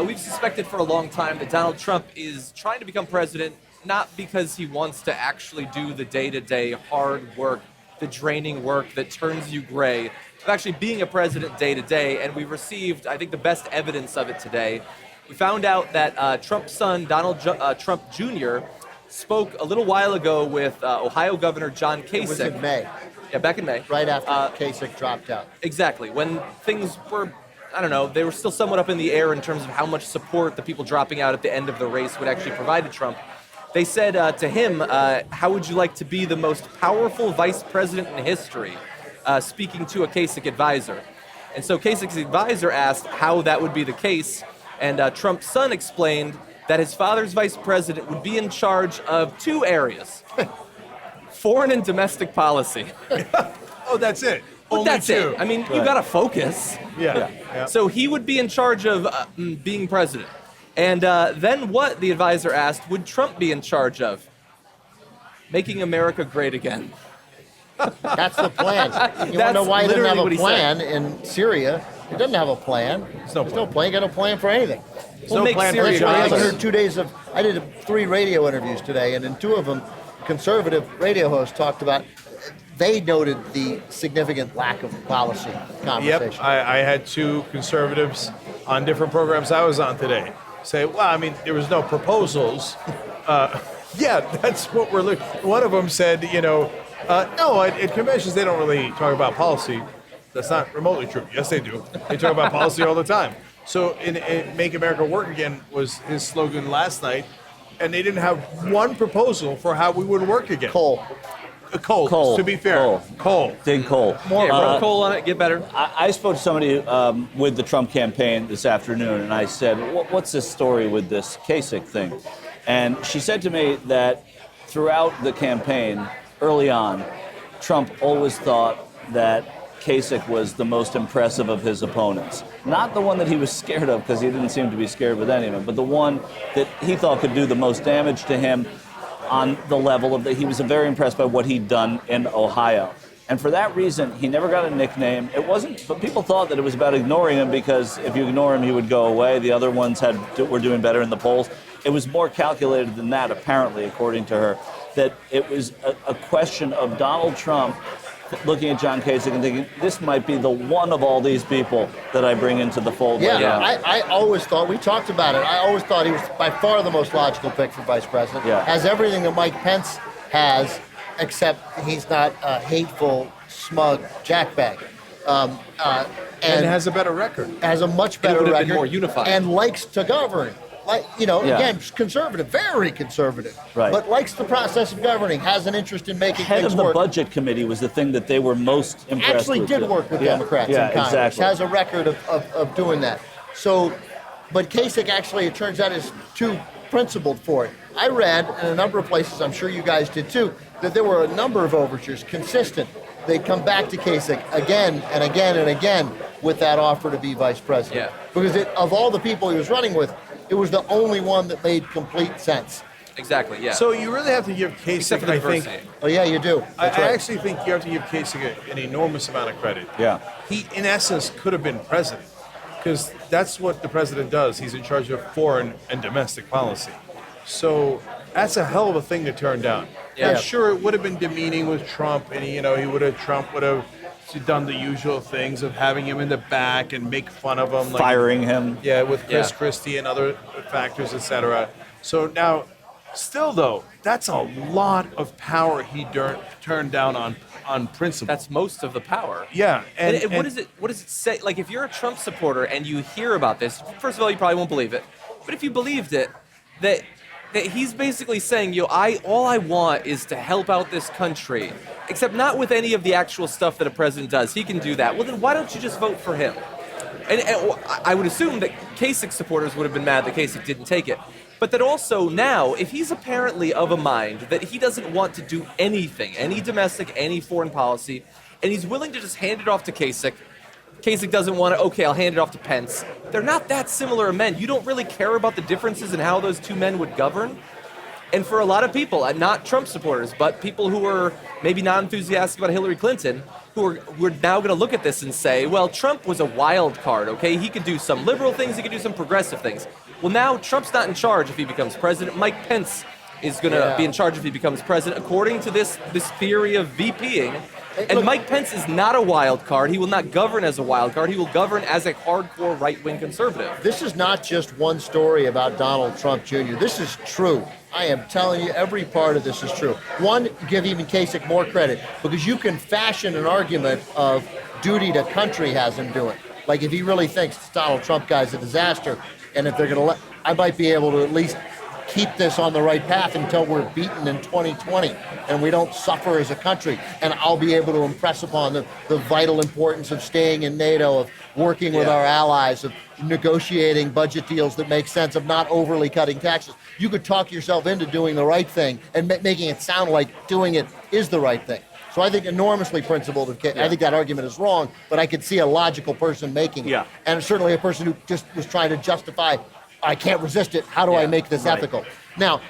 We've suspected for a long time that Donald Trump is trying to become president not because he wants to actually do the day-to-day hard work, the draining work that turns you gray, of actually being a president day-to-day, and we've received, I think, the best evidence of it today. We found out that Trump's son, Donald Trump Jr., spoke a little while ago with Ohio Governor John Kasich. It was in May. Yeah, back in May. Right after Kasich dropped out. Exactly. When things were, I don't know, they were still somewhat up in the air in terms of how much support the people dropping out at the end of the race would actually provide to Trump. They said to him, how would you like to be the most powerful vice president in history? Speaking to a Kasich advisor. And so Kasich's advisor asked how that would be the case, and Trump's son explained that his father's vice president would be in charge of two areas, foreign and domestic policy. Oh, that's it. But Only that's two. it. I mean, you got to focus. Yeah. So he would be in charge of being president. And then what, the advisor asked, would Trump be in charge of? Making America great again. That's the plan. You want to know why he didn't have a plan in Syria? He doesn't have a plan. There's no plan. He got no plan for anything. We'll make Syria I great. heard 2 days of. I did 3 radio interviews today, and in 2 of them, conservative radio hosts talked about. They noted the significant lack of policy conversation. Yep, I had 2 conservatives on different programs I was on today say, well, I mean, there was no proposals. Yeah, that's what we're looking. One of them said, no, at conventions they don't really talk about policy. That's not remotely true. Yes, they do. They talk about policy all the time. So in Make America Work Again was his slogan last night, and they didn't have one proposal for how we would work again. Coal. Coal, to be fair. Coal. Dig coal. More rub coal on it, get better. I spoke to somebody with the Trump campaign this afternoon, and I said, what's this story with this Kasich thing? And she said to me that throughout the campaign, early on, Trump always thought that Kasich was the most impressive of his opponents. Not the one that he was scared of, because he didn't seem to be scared with any of them, but the one that he thought could do the most damage to him on the level of that. He was very impressed by what he'd done in Ohio. And for that reason, he never got a nickname. It wasn't, but people thought that it was about ignoring him, because if you ignore him, he would go away. The other ones were doing better in the polls. It was more calculated than that, apparently, according to her, that it was a question of Donald Trump looking at John Kasich and thinking, this might be the one of all these people that I bring into the fold. Yeah. I always thought, we talked about it, I always thought he was by far the most logical pick for vice president. Yeah. Has everything that Mike Pence has, except he's not a hateful, smug jackbag. And has a better record. Has a much better would have record. been more unified. And likes to govern. Again, conservative, very conservative. Right. But likes the process of governing, has an interest in making Head things of the work. budget committee was the thing that they were most impressed Actually with. did work with Democrats in Congress. Exactly. Has a record of doing that. So, but Kasich actually, it turns out, is too principled for it. I read in a number of places, I'm sure you guys did too, that there were a number of overtures, consistent. They'd come back to Kasich again and again and again with that offer to be vice president. Yeah. Because of all the people he was running with, it was the only one that made complete sense. Exactly, yeah. So you really have to give Except Kasich, for the I think, diversity. Oh yeah, you do. I That's right. actually think you have to give Kasich an enormous amount of credit. Yeah. He, in essence, could have been president, because that's what the president does. He's in charge of foreign and domestic policy. So that's a hell of a thing to turn down. Yeah. I'm sure it would have been demeaning with Trump, and Trump would have done the usual things of having him in the back and make fun of him, Firing him. Yeah, with Chris Yeah. Christie and other factors, etc. So now, still though, that's a lot of power he turned down on principle. That's most of the power. Yeah, and what does it say? Like, if you're a Trump supporter and you hear about this, first of all, you probably won't believe it. But if you believed it, that he's basically saying, all I want is to help out this country, except not with any of the actual stuff that a president does. He can do that. Well, then why don't you just vote for him? And I would assume that Kasich supporters would have been mad that Kasich didn't take it. But that also now, if he's apparently of a mind that he doesn't want to do anything, any domestic, any foreign policy, and he's willing to just hand it off to Kasich doesn't want to, okay, I'll hand it off to Pence. They're not that similar men. You don't really care about the differences in how those two men would govern. And for a lot of people, not Trump supporters, but people who are maybe not enthusiastic about Hillary Clinton, who are now going to look at this and say, well, Trump was a wild card, okay? He could do some liberal things, he could do some progressive things. Well, now Trump's not in charge if he becomes president. Mike Pence is going to be in charge if he becomes president, according to this theory of VPing. And Mike Pence is not a wild card. He will not govern as a wild card. He will govern as a hardcore right-wing conservative. This is not just one story about Donald Trump Jr. This is true. I am telling you, every part of this is true. One, give even Kasich more credit, because you can fashion an argument of duty to country has him do it. Like, if he really thinks this Donald Trump guy's a disaster, and if they're going to let, I might be able to at least keep this on the right path until we're beaten in 2020 and we don't suffer as a country. And I'll be able to impress upon the vital importance of staying in NATO, of working with our allies, of negotiating budget deals that make sense, of not overly cutting taxes. You could talk yourself into doing the right thing and making it sound like doing it is the right thing. So I think enormously principled. I think that argument is wrong, but I could see a logical person making it. And certainly a person who just was trying to justify, I can't resist it. How do I make this ethical? Now,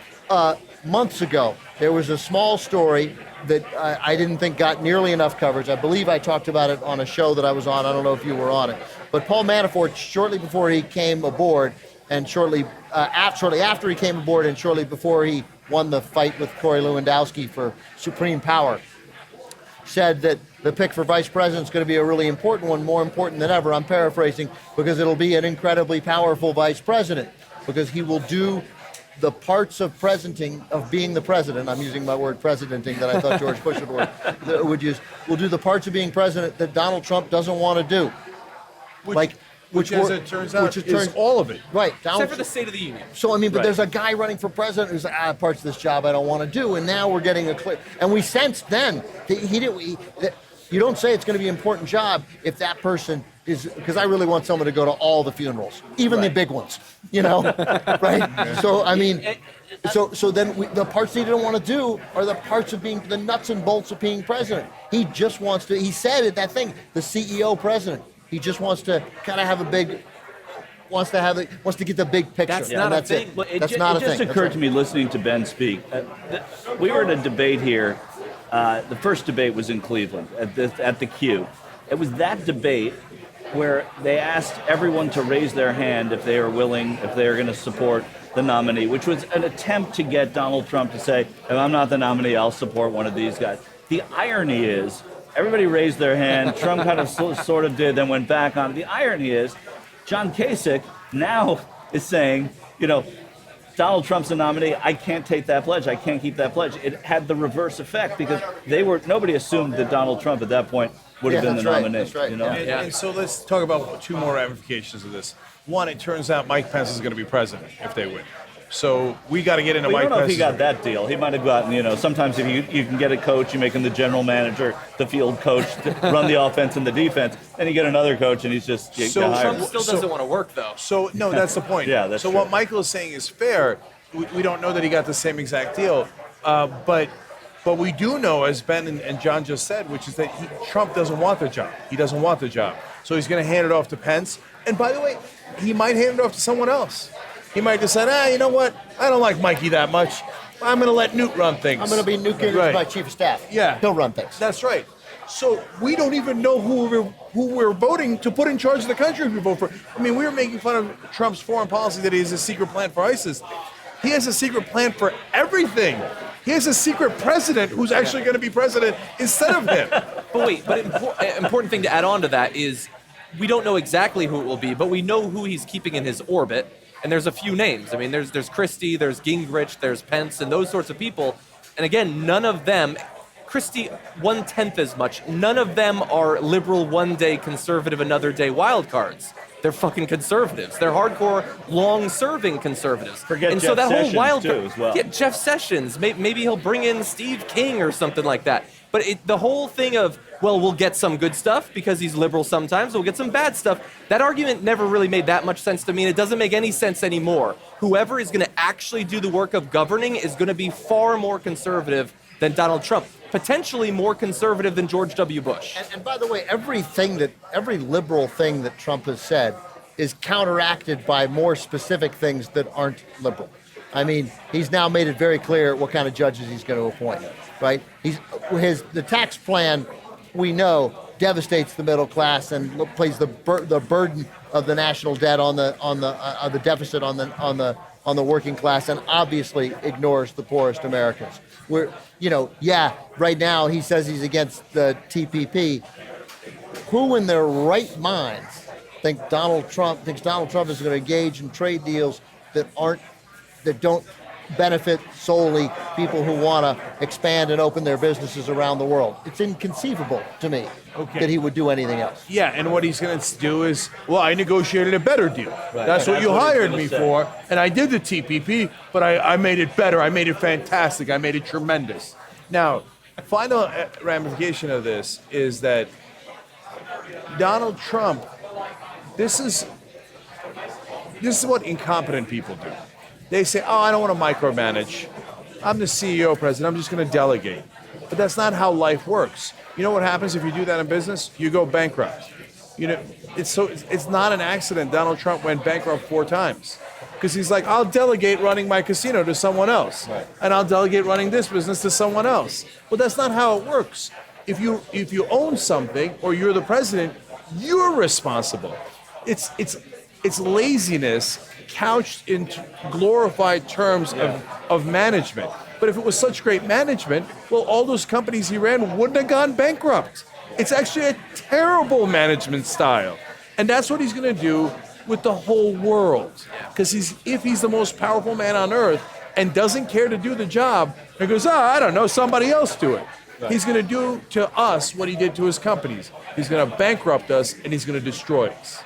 months ago, there was a small story that I didn't think got nearly enough coverage. I believe I talked about it on a show that I was on. I don't know if you were on it. But Paul Manafort, shortly before he came aboard, and shortly after he came aboard, and shortly before he won the fight with Corey Lewandowski for supreme power, said that the pick for vice president is going to be a really important one, more important than ever. I'm paraphrasing, because it'll be an incredibly powerful vice president, because he will do the parts of being the president. I'm using my word presidenting that I thought George Bush would use. Will do the parts of being president that Donald Trump doesn't want to do. Which as it turns out, is all of it. Right. Except for the State of the Union. So, I mean, but there's a guy running for president who's like, parts of this job I don't want to do, and now we're getting a clear. And we sensed then that you don't say it's going to be an important job if that person is, because I really want someone to go to all the funerals, even the big ones, right? So, I mean, so then the parts he didn't want to do are the parts of being the nuts and bolts of being president. He just wants to, he said it, that thing, the CEO president. He just wants to kind of have wants to get the big picture. That's not a thing. It just occurred to me listening to Ben speak. We were in a debate here. The first debate was in Cleveland at the Q. It was that debate where they asked everyone to raise their hand if they were going to support the nominee, which was an attempt to get Donald Trump to say, if I'm not the nominee, I'll support one of these guys. The irony is, everybody raised their hand. Trump kind of sort of did, then went back on. The irony is, John Kasich now is saying, Donald Trump's the nominee. I can't take that pledge. I can't keep that pledge. It had the reverse effect because nobody assumed that Donald Trump at that point would have been the nominee. That's right. And so let's talk about two more ramifications of this. One, it turns out Mike Pence is going to be president if they win. So we got to get into Mike Pence. I don't know if he got that deal. He might have gotten, sometimes if you can get a coach, you make him the general manager, the field coach, to run the offense and the defense. Then you get another coach and he's just hired. Trump still doesn't want to work, though. So, no, that's the point. That's so true. What Michael is saying is fair. We don't know that he got the same exact deal. But we do know, as Ben and John just said, which is that Trump doesn't want the job. He doesn't want the job. So he's going to hand it off to Pence. And by the way, he might hand it off to someone else. He might just say, you know what? I don't like Mikey that much. I'm going to let Newt run things. I'm going to be Newt Gingrich, my chief of staff. Yeah. He'll run things. That's right. So we don't even know who we're voting to put in charge of the country if we vote for. I mean, we were making fun of Trump's foreign policy that he has a secret plan for ISIS. He has a secret plan for everything. He has a secret president who's actually going to be president instead of him. Important thing to add on to that is we don't know exactly who it will be, but we know who he's keeping in his orbit. And there's a few names. I mean, there's Christie, there's Gingrich, there's Pence, and those sorts of people. And again, none of them, Christie 1/10 as much, none of them are liberal one day, conservative another day wild cards. They're fucking conservatives. They're hardcore, long-serving conservatives. Forget and Jeff so that Sessions whole wild too, as well. Yeah, Jeff Sessions. Maybe he'll bring in Steve King or something like that. But the whole thing of, well, we'll get some good stuff because he's liberal sometimes, we'll get some bad stuff, that argument never really made that much sense to me, and it doesn't make any sense anymore. Whoever is going to actually do the work of governing is going to be far more conservative than Donald Trump, potentially more conservative than George W. Bush. And by the way, every liberal thing that Trump has said is counteracted by more specific things that aren't liberal. I mean, he's now made it very clear what kind of judges he's going to appoint, right? The tax plan we know devastates the middle class and plays the burden of the national debt on the deficit on the working class, and obviously ignores the poorest Americans. Right now he says he's against the TPP. Who in their right minds thinks Donald Trump is going to engage in trade deals that don't benefit solely people who want to expand and open their businesses around the world? It's inconceivable to me that he would do anything else. Yeah, and what he's going to do is, well, I negotiated a better deal. Right. That's what you he's hired gonna me say. for, and I did the TPP, but I made it better. I made it fantastic. I made it tremendous. Now, final ramification of this is that Donald Trump, this is what incompetent people do. They say, oh, I don't want to micromanage. I'm the CEO, president. I'm just going to delegate. But that's not how life works. You know what happens if you do that in business? You go bankrupt. It's not an accident Donald Trump went bankrupt 4 times. Because he's like, I'll delegate running my casino to someone else. Right. And I'll delegate running this business to someone else. Well, that's not how it works. If you own something or you're the president, you're responsible. It's laziness couched in glorified terms of management. But if it was such great management, well, all those companies he ran wouldn't have gone bankrupt. It's actually a terrible management style. And that's what he's going to do with the whole world. Because if he's the most powerful man on earth and doesn't care to do the job, he goes, I don't know, somebody else do it. Right. He's going to do to us what he did to his companies. He's going to bankrupt us and he's going to destroy us.